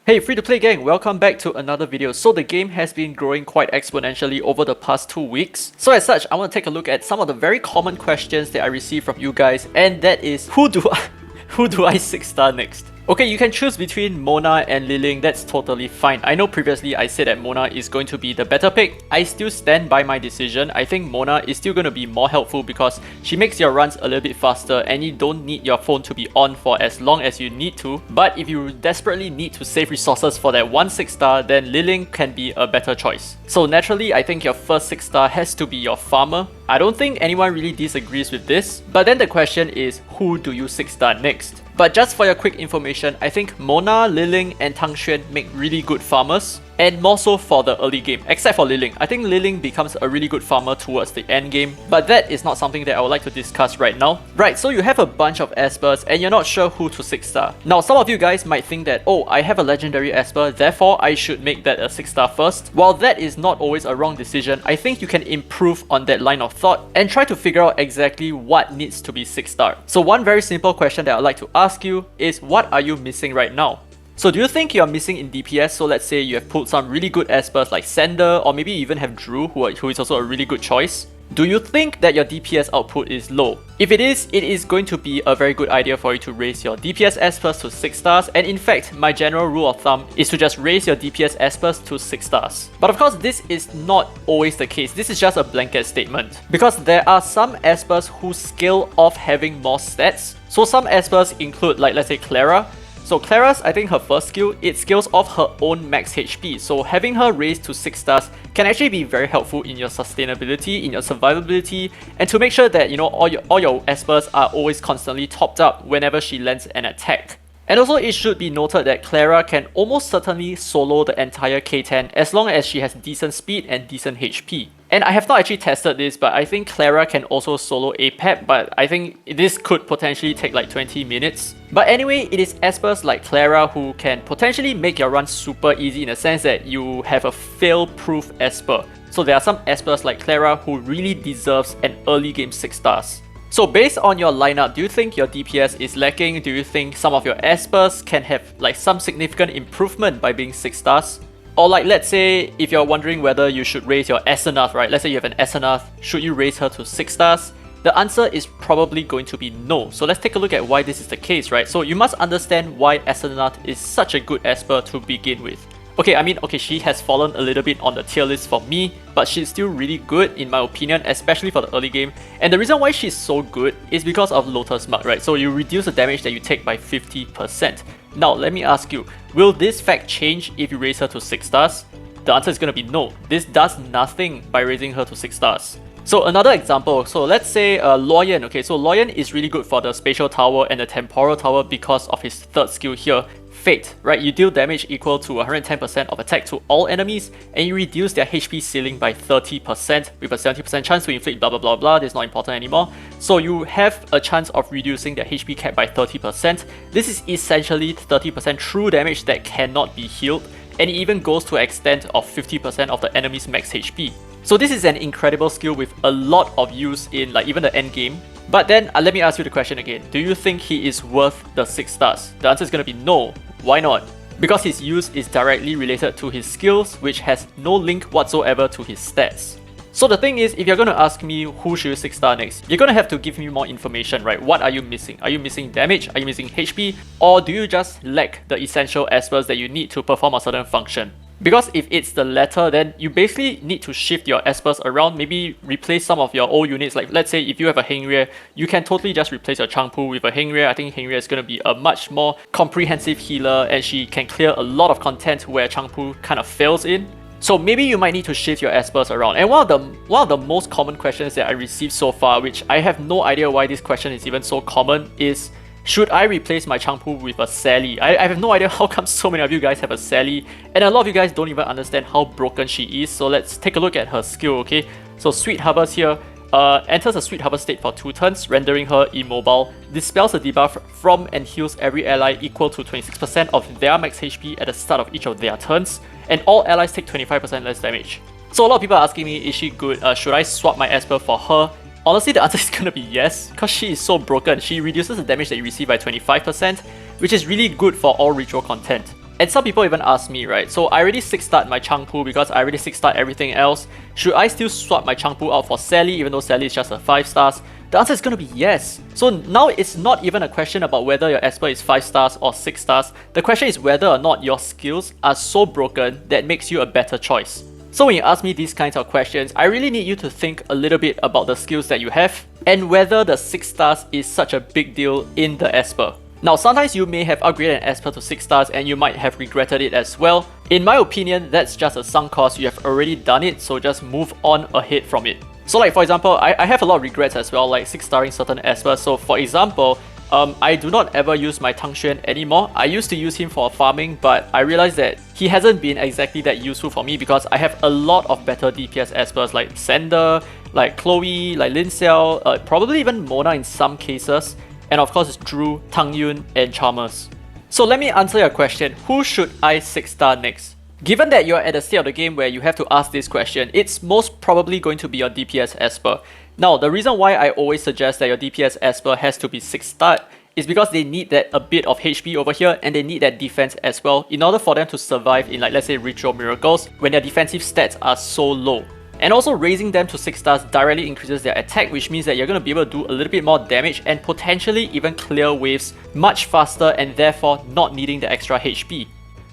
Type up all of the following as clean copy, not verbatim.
Hey free-to-play gang, welcome back to another video. So the game has been growing quite exponentially over the past 2 weeks. So as such, I want to take a look at some of the very common questions that I receive from you guys, and that is, who do I 6-star next? Okay, you can choose between Mona and Liling, that's totally fine. I know previously I said that Mona is going to be the better pick. I still stand by my decision. I think Mona is still going to be more helpful because she makes your runs a little bit faster and you don't need your phone to be on for as long as you need to. But if you desperately need to save resources for that one 6-star, then Liling can be a better choice. So naturally, I think your first 6-star has to be your farmer. I don't think anyone really disagrees with this, but then the question is, who do you 6-star next? But just for your quick information, I think Mona, Liling, and Tang Xuan make really good farmers, and more so for the early game, except for Liling. I think Liling becomes a really good farmer towards the end game, but that is not something that I would like to discuss right now. Right, so you have a bunch of Espers and you're not sure who to 6-star. Now, some of you guys might think that, oh, I have a legendary Esper, therefore I should make that a 6-star first. While that is not always a wrong decision, I think you can improve on that line of thought and try to figure out exactly what needs to be 6-star. So one very simple question that I'd like to ask you is, what are you missing right now? So do you think you're missing in DPS? So let's say you have pulled some really good Espers like Sander, or maybe you even have Drew, who is also a really good choice. Do you think that your DPS output is low? If it is going to be a very good idea for you to raise your DPS Espers to 6 stars, and in fact, my general rule of thumb is to just raise your DPS Espers to 6 stars. But of course, this is not always the case. This is just a blanket statement. Because there are some Espers who scale off having more stats. So some Espers include, like let's say Clara. So Clara's, I think her first skill, it scales off her own max HP, so having her raised to 6 stars can actually be very helpful in your sustainability, in your survivability, and to make sure that, you know, all your Espers are always constantly topped up whenever she lands an attack. And also, it should be noted that Clara can almost certainly solo the entire K10 as long as she has decent speed and decent HP. And I have not actually tested this, but I think Clara can also solo APEP, but I think this could potentially take like 20 minutes. But anyway, it is Espers like Clara who can potentially make your run super easy in the sense that you have a fail-proof Esper. So there are some Espers like Clara who really deserves an early game 6 stars. So based on your lineup, do you think your DPS is lacking? Do you think some of your Espers can have like some significant improvement by being 6 stars? Or like, let's say if you're wondering whether you should raise your Esenath, right? Let's say you have an Esenath, should you raise her to 6 stars? The answer is probably going to be no. So let's take a look at why this is the case, right? So you must understand why Esenath is such a good Esper to begin with. Okay, she has fallen a little bit on the tier list for me, but she's still really good in my opinion, especially for the early game. And the reason why she's so good is because of Lotus Mark, right? So you reduce the damage that you take by 50%. Now, let me ask you, will this fact change if you raise her to 6 stars? The answer is going to be no. This does nothing by raising her to 6 stars. So another example, so let's say Loyan. Okay, so Loyan is really good for the Spatial Tower and the Temporal Tower because of his third skill here, Fate, right? You deal damage equal to 110% of attack to all enemies, and you reduce their HP ceiling by 30% with a 70% chance to inflict blah blah blah blah. This is not important anymore. So you have a chance of reducing their HP cap by 30%. This is essentially 30% true damage that cannot be healed, and it even goes to an extent of 50% of the enemy's max HP. So this is an incredible skill with a lot of use in like even the end game. But then let me ask you the question again. Do you think he is worth the 6 stars? The answer is going to be no. Why not? Because his use is directly related to his skills, which has no link whatsoever to his stats. So the thing is, if you're going to ask me who should you 6-star next, you're going to have to give me more information, right? What are you missing? Are you missing damage? Are you missing HP? Or do you just lack the essential Espers that you need to perform a certain function? Because if it's the latter, then you basically need to shift your Espers around, maybe replace some of your old units. Like let's say if you have a Hengrie, you can totally just replace your Chang Pu with a Hengrie. I think Hengrie is going to be a much more comprehensive healer and she can clear a lot of content where Chang Pu kind of fails in. So maybe you might need to shift your Espers around. And one of the most common questions that I received so far, which I have no idea why this question is even so common, is, should I replace my Chang Pu with a Sally? I have no idea how come so many of you guys have a Sally, and a lot of you guys don't even understand how broken she is. So let's take a look at her skill, okay? So Sweet Harvest here, enters a Sweet Harvest state for 2 turns, rendering her immobile, dispels a debuff from and heals every ally equal to 26% of their max HP at the start of each of their turns, and all allies take 25% less damage. So a lot of people are asking me, is she good? Should I swap my Esper for her? Honestly, the answer is gonna be yes, because she is so broken. She reduces the damage that you receive by 25%, which is really good for all ritual content. And some people even ask me, right, so I already 6-starred my Chang Pu because I already 6-starred everything else. Should I still swap my Chang Pu out for Sally even though Sally is just a 5 stars? The answer is going to be yes. So now it's not even a question about whether your Esper is 5 stars or 6 stars. The question is whether or not your skills are so broken that makes you a better choice. So when you ask me these kinds of questions, I really need you to think a little bit about the skills that you have and whether the 6 stars is such a big deal in the Esper. Now, sometimes you may have upgraded an Esper to 6 stars and you might have regretted it as well. In my opinion, that's just a sunk cost. You have already done it, so just move on ahead from it. So like for example, I have a lot of regrets as well, like 6-starring certain Espers. So for example, I do not ever use my Tang Xuan anymore. I used to use him for farming, but I realized that he hasn't been exactly that useful for me because I have a lot of better DPS Espers like Sander, like Chloe, like Lin Xiao, probably even Mona in some cases. And of course, it's Drew, Tang Yun, and Chalmers. So let me answer your question, who should I 6-star next? Given that you're at the state of the game where you have to ask this question, it's most probably going to be your DPS Esper. Now, the reason why I always suggest that your DPS Esper has to be 6-starred is because they need that a bit of HP over here and they need that defense as well in order for them to survive in, like, let's say Ritual Miracles when their defensive stats are so low. And also raising them to 6 stars directly increases their attack, which means that you're going to be able to do a little bit more damage and potentially even clear waves much faster and therefore not needing the extra HP.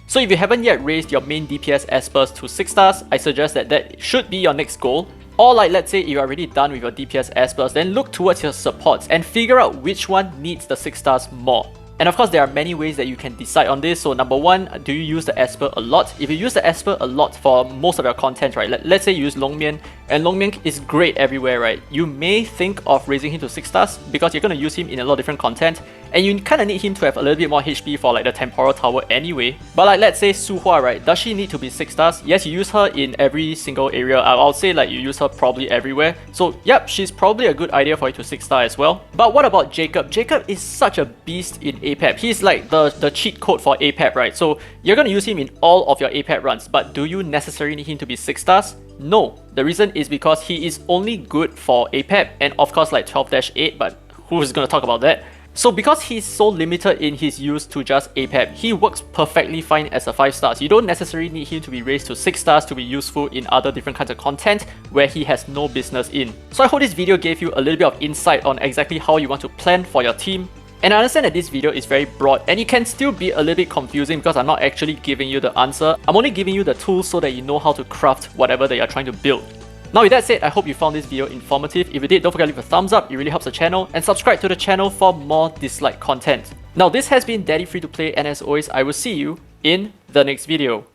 So if you haven't yet raised your main DPS Espers to 6 stars, I suggest that should be your next goal. Or like let's say you're already done with your DPS Espers, then look towards your supports and figure out which one needs the 6 stars more. And of course, there are many ways that you can decide on this. So number one, do you use the Esper a lot? If you use the Esper a lot for most of your content, right? Let's say you use Longmian, and Longmian is great everywhere, right? You may think of raising him to 6 stars because you're going to use him in a lot of different content, and you kind of need him to have a little bit more HP for like the Temporal Tower anyway. But like let's say Su Hua, right? Does she need to be 6 stars? Yes, you use her in every single area. I'll say like you use her probably everywhere. So yep, she's probably a good idea for you to 6-star as well. But what about Jacob? Jacob is such a beast in APEP. He's like the cheat code for APEP, right? So you're going to use him in all of your APEP runs, but do you necessarily need him to be 6 stars? No. The reason is because he is only good for APEP and of course like 12-8, but who's going to talk about that? So because he's so limited in his use to just APEP, he works perfectly fine as a 5 stars. You don't necessarily need him to be raised to 6 stars to be useful in other different kinds of content where he has no business in. So I hope this video gave you a little bit of insight on exactly how you want to plan for your team. And I understand that this video is very broad and it can still be a little bit confusing because I'm not actually giving you the answer. I'm only giving you the tools so that you know how to craft whatever that you're trying to build. Now with that said, I hope you found this video informative. If you did, don't forget to leave a thumbs up, it really helps the channel, and subscribe to the channel for more Dislyte content. Now this has been Daddy Free to Play, and as always, I will see you in the next video.